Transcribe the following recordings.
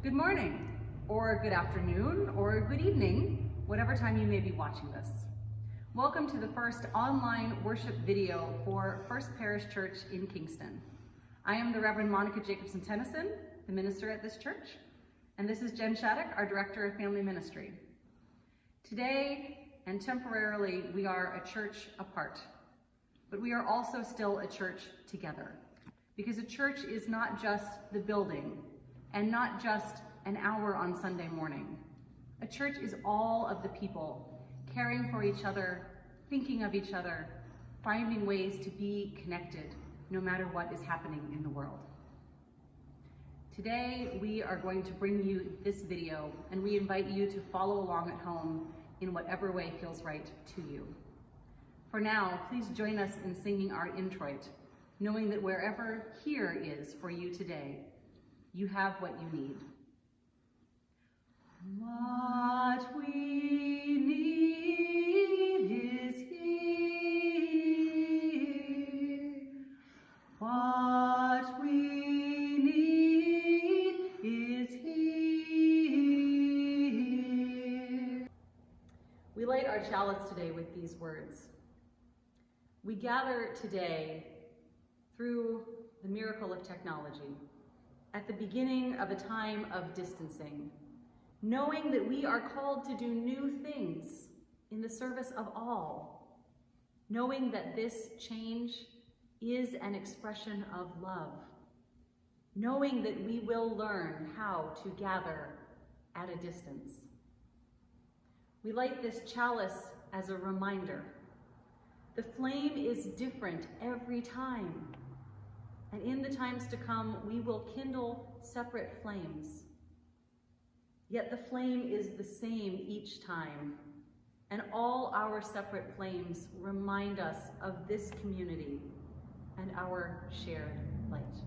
Good morning, or good afternoon, or good evening, whatever time you may be watching this. Welcome to the first online worship video for First Parish Church in Kingston. I am the Reverend Monica Jacobson-Tennyson, the minister at this church, and this is Jen Shattuck, our Director of Family Ministry. Today, and temporarily, we are a church apart, but we are also still a church together, because a church is not just the building and not just an hour on Sunday morning. A church is all of the people caring for each other, thinking of each other, finding ways to be connected no matter what is happening in the world. Today, we are going to bring you this video, and we invite you to follow along at home in whatever way feels right to you. For now, please join us in singing our introit, knowing that wherever here is for you today, you have what you need. What we need is here. What we need is here. We light our chalice today with these words. We gather today through the miracle of technology at the beginning of a time of distancing, knowing that we are called to do new things in the service of all, knowing that this change is an expression of love, knowing that we will learn how to gather at a distance. We light this chalice as a reminder. The flame is different every time, and in the times to come, we will kindle separate flames. Yet the flame is the same each time, and all our separate flames remind us of this community and our shared light.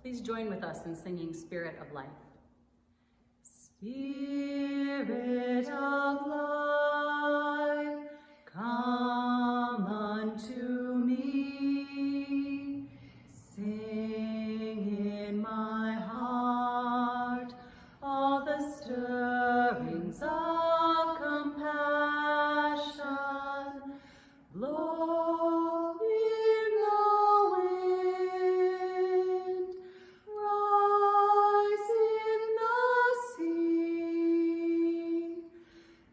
Please join with us in singing Spirit of Life. Spirit of life, come unto me, sing in my heart all the stirrings of compassion, blow in the wind, rise in the sea,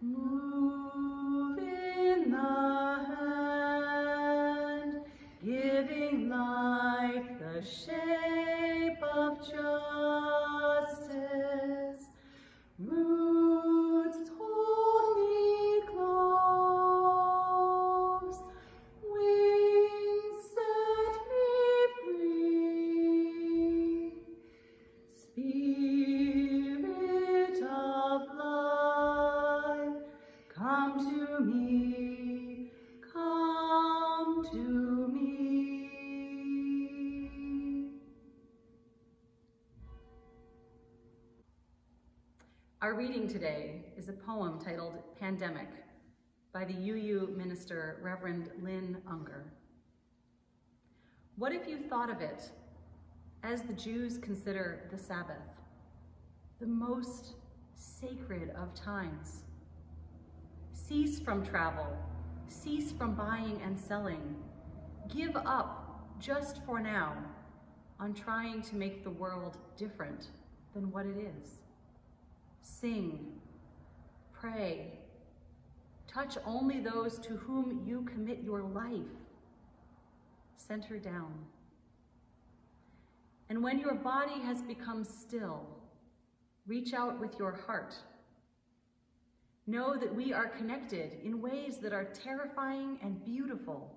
move in the hand, giving life the shape of justice. Roots hold me close, wings set me free. Spirit of life, come to me, come to me. Our reading today is a poem titled Pandemic by the UU minister, Reverend Lynn Unger. What if you thought of it as the Jews consider the Sabbath, the most sacred of times? Cease from travel, cease from buying and selling. Give up, just for now, on trying to make the world different than what it is. Sing, pray, touch only those to whom you commit your life. Center down. And when your body has become still, reach out with your heart. Know that we are connected in ways that are terrifying and beautiful.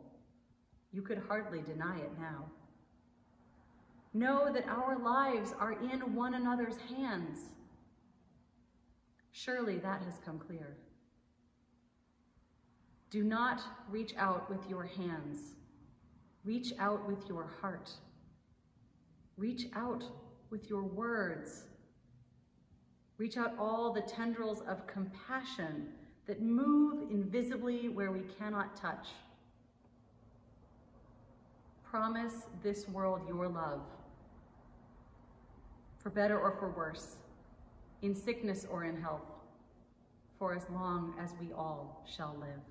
You could hardly deny it now. Know that our lives are in one another's hands. Surely that has come clear. Do not reach out with your hands. Reach out with your heart. Reach out with your words. Reach out all the tendrils of compassion that move invisibly where we cannot touch. Promise this world your love. for better or for worse, in sickness or in health, for as long as we all shall live.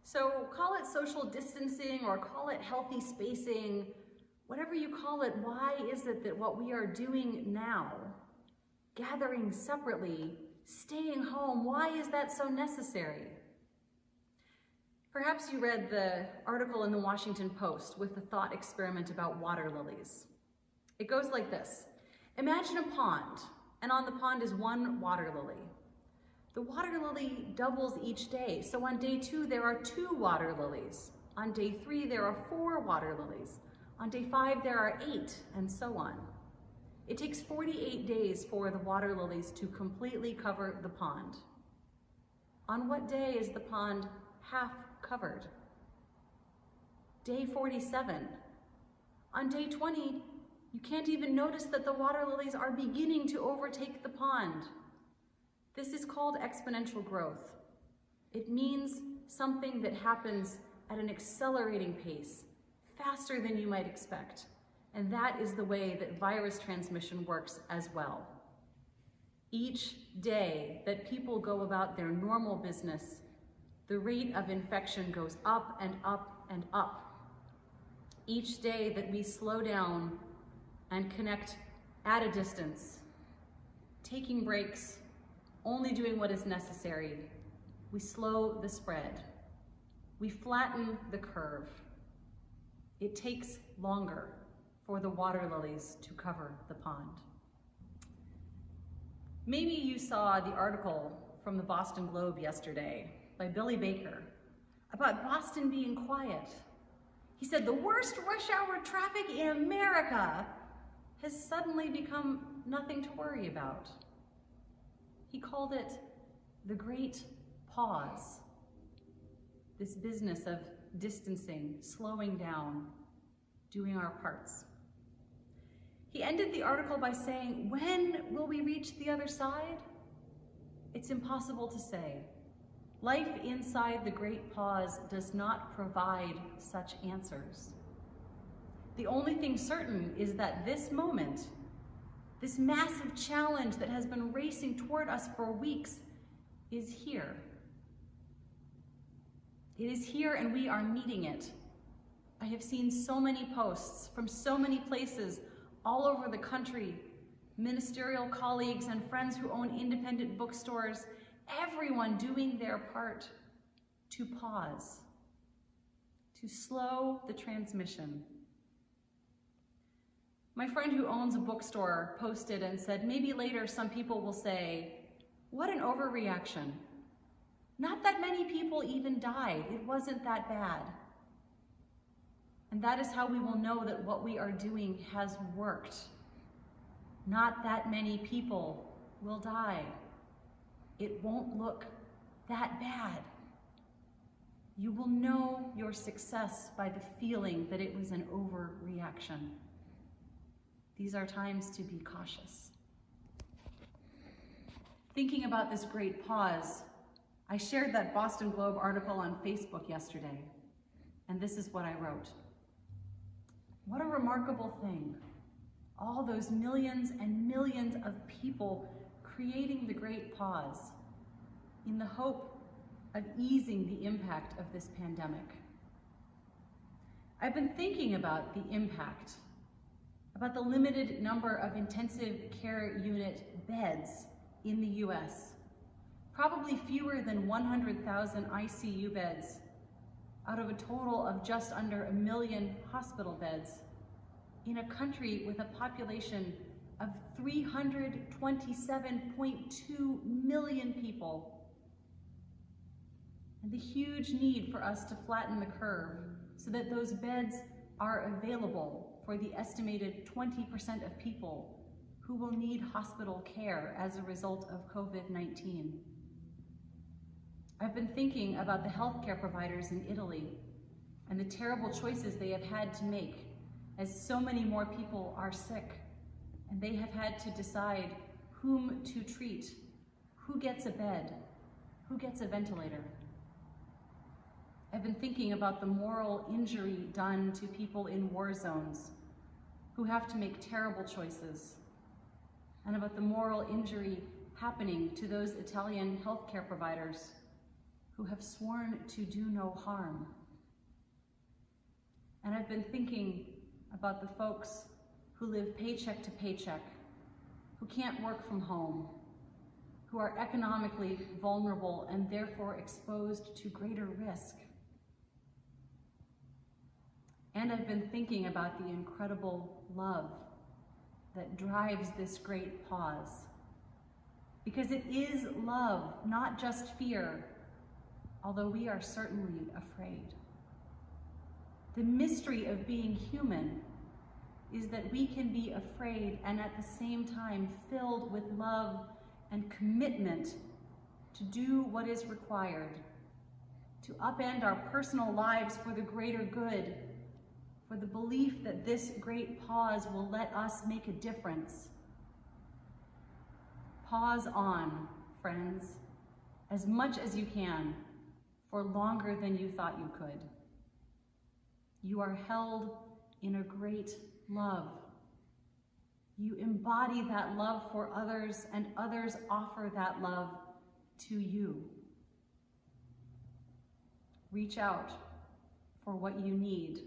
So call it social distancing or call it healthy spacing, whatever you call it, why is it that what we are doing now, gathering separately, staying home, why is that so necessary? Perhaps you read the article in the Washington Post with the thought experiment about water lilies. It goes like this. Imagine a pond, and on the pond is one water lily. The water lily doubles each day, so on day 2 there are 2 water lilies. On day 3 there are 4 water lilies. On day 5 there are 8, and so on. It takes 48 days for the water lilies to completely cover the pond. On what day is the pond half covered? Day 47. On day 20, you can't even notice that the water lilies are beginning to overtake the pond. This is called exponential growth. It means something that happens at an accelerating pace, faster than you might expect. And that is the way that virus transmission works as well. Each day that people go about their normal business, the rate of infection goes up and up and up. Each day that we slow down and connect at a distance, taking breaks, only doing what is necessary, we slow the spread. We flatten the curve. It takes longer for the water lilies to cover the pond. Maybe you saw the article from the Boston Globe yesterday by Billy Baker about Boston being quiet. He said the worst rush hour traffic in America has suddenly become nothing to worry about. He called it the great pause. This business of distancing, slowing down, doing our parts. He ended the article by saying, when will we reach the other side? It's impossible to say. Life inside the great pause does not provide such answers. The only thing certain is that this moment, this massive challenge that has been racing toward us for weeks, is here. It is here and we are meeting it. I have seen so many posts from so many places all over the country, ministerial colleagues and friends who own independent bookstores, everyone doing their part to pause, to slow the transmission. My friend who owns a bookstore posted and said, maybe later some people will say, what an overreaction. Not that many people even died. It wasn't that bad. And that is how we will know that what we are doing has worked. Not that many people will die. It won't look that bad. You will know your success by the feeling that it was an overreaction. These are times to be cautious. Thinking about this great pause, I shared that Boston Globe article on Facebook yesterday, and this is what I wrote. What a remarkable thing. All those millions and millions of people creating the great pause in the hope of easing the impact of this pandemic. I've been thinking about the impact, about the limited number of intensive care unit beds in the US, probably fewer than 100,000 ICU beds out of a total of just under 1 million hospital beds in a country with a population of 327.2 million people. And the huge need for us to flatten the curve so that those beds are available for the estimated 20% of people who will need hospital care as a result of COVID-19. I've been thinking about the healthcare providers in Italy and the terrible choices they have had to make as so many more people are sick and they have had to decide whom to treat, who gets a bed, who gets a ventilator. I've been thinking about the moral injury done to people in war zones who have to make terrible choices, and about the moral injury happening to those Italian healthcare providers who have sworn to do no harm. And I've been thinking about the folks who live paycheck to paycheck, who can't work from home, who are economically vulnerable and therefore exposed to greater risk. And I've been thinking about the incredible love that drives this great pause. Because it is love, not just fear, although we are certainly afraid. The mystery of being human is that we can be afraid and at the same time filled with love and commitment to do what is required, to upend our personal lives for the greater good, for the belief that this great pause will let us make a difference. Pause on, friends, as much as you can, for longer than you thought you could. You are held in a great love. You embody that love for others, and others offer that love to you. Reach out for what you need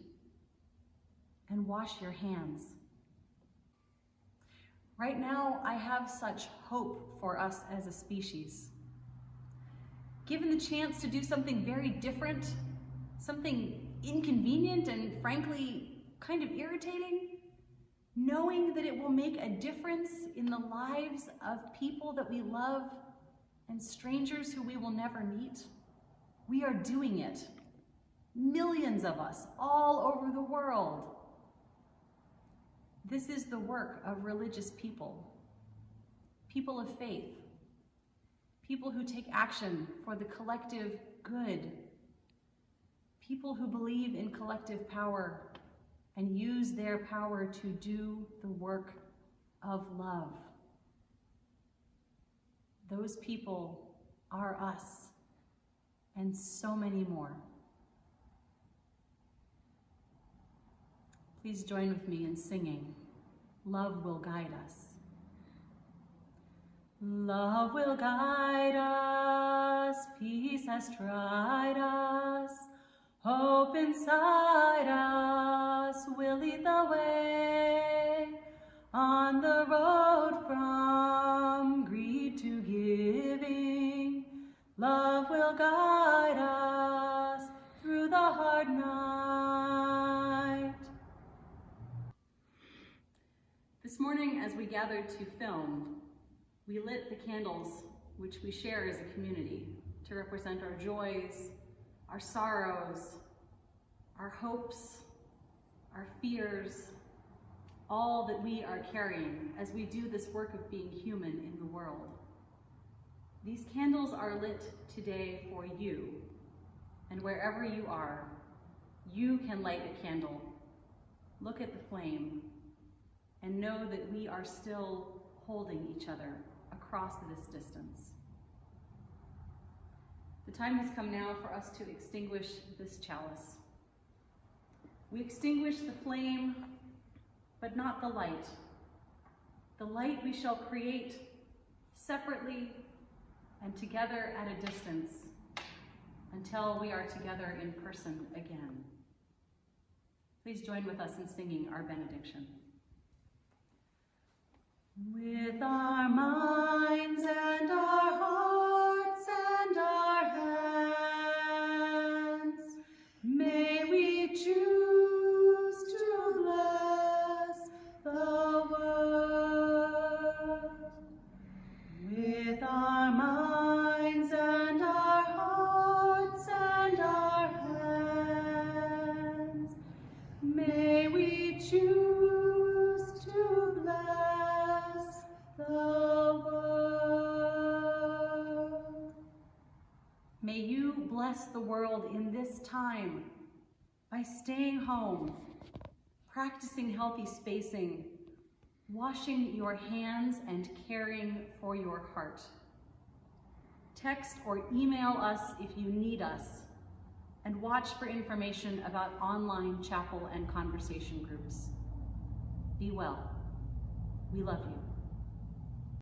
and wash your hands. Right now, I have such hope for us as a species. Given the chance to do something very different, something inconvenient and frankly kind of irritating, knowing that it will make a difference in the lives of people that we love and strangers who we will never meet, we are doing it. Millions of us all over the world. This is the work of religious people, people of faith, people who take action for the collective good, people who believe in collective power and use their power to do the work of love. Those people are us, and so many more. Please join with me in singing, "Love Will Guide Us." Love will guide us, peace has tried us, hope inside us will lead the way on the road from greed to giving. Love will guide us through the hard night. This morning, as we gathered to film, we lit the candles which we share as a community to represent our joys, our sorrows, our hopes, our fears, all that we are carrying as we do this work of being human in the world. These candles are lit today for you, and wherever you are, you can light a candle, look at the flame, and know that we are still holding each other across this distance. The time has come now for us to extinguish this chalice. We extinguish the flame, but not the light. The light we shall create separately and together at a distance until we are together in person again. Please join with us in singing our benediction. With our minds and our hearts and our hands, may we choose to bless the world. With our minds and our hearts and our hands, may we choose to bless the world. May you bless the world in this time by staying home, practicing healthy spacing, washing your hands and caring for your heart. Text or email us if you need us, and watch for information about online chapel and conversation groups. Be well. We love you.